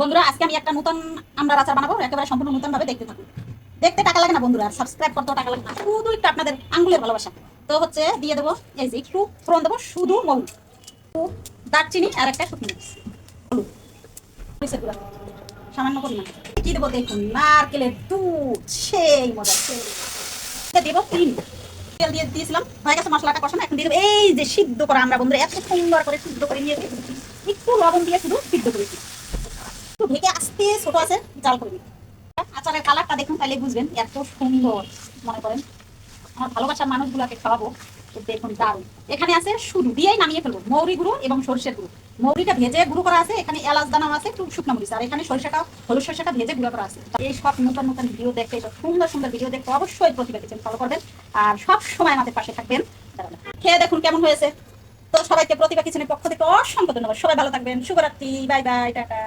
বন্ধুরা, আজকে আমি একটা নতুন আমড়ার আচার বানাবো। একেবারে সম্পূর্ণ নতুন ভাবে দেখতে থাকুন। দেখতে টাকা লাগে না বন্ধুরা, আর সাবস্ক্রাইব করতেও টাকা লাগে না, শুধু একটু আপনাদের আঙ্গুলের ভালোবাসা। তো হচ্ছে দিয়ে দেবো এই যে একটু ফোড়ন দেবো, শুধু মৌরি, দারচিনি আর একটা শুকনো মরিচ, হলুদ, মরিচের গুঁড়া সামান্য পরিমাণ। কি দেবো দেখুন, নারকেলের দুধ, সেই মজা, সেই দেবো ক্রিম। তেল দিয়ে দিয়েছিলাম, হয়ে গেছে মশলাটা কষানো। এখন দিয়ে দেবো এই যে সিদ্ধ করা আমরা বন্ধুরা এত সুন্দর করে সিদ্ধ করে নিয়েছি, একটু লবণ দিয়ে শুধু সিদ্ধ করেছি। একটু ঢেকে আস্তে ছোট আছে জাল করে দিই। আচারের কালারটা দেখুন, তাহলে বুঝবেন এত সুন্দর। মনে করেন আমার ভালোবাসার মানুষগুলোকে খাওয়াবো, তো দেখুন দারুণ। এখানে আছে শুধু দিয়েই নামিয়ে ফেলবো মৌরি গুঁড়ো এবং সরষের গুঁড়ো। মৌরিটা ভেজে গুঁড়ো করা আছে, এখানে এলাচ দানা আছে, একটু শুকনো মরিচ, আর এখানে সরিষাটা, হলুদ সরিষাটা ভেজে গুঁড়ো করা আছে। এই সব নতুন নতুন ভিডিও দেখতে, এটা সুন্দর সুন্দর ভিডিও দেখতে অবশ্যই প্রতিভা কিচেন ফলো করবেন, আর সব সময় আমাদের পাশে থাকবেন। খেয়ে দেখুন কেমন হয়েছে। তো সবাইকে প্রতিভা কিচেনের পক্ষ থেকে অসংখ্য ধন্যবাদ। সবাই ভালো থাকবেন। শুভরাত্রি, বাই বাই, টাটা।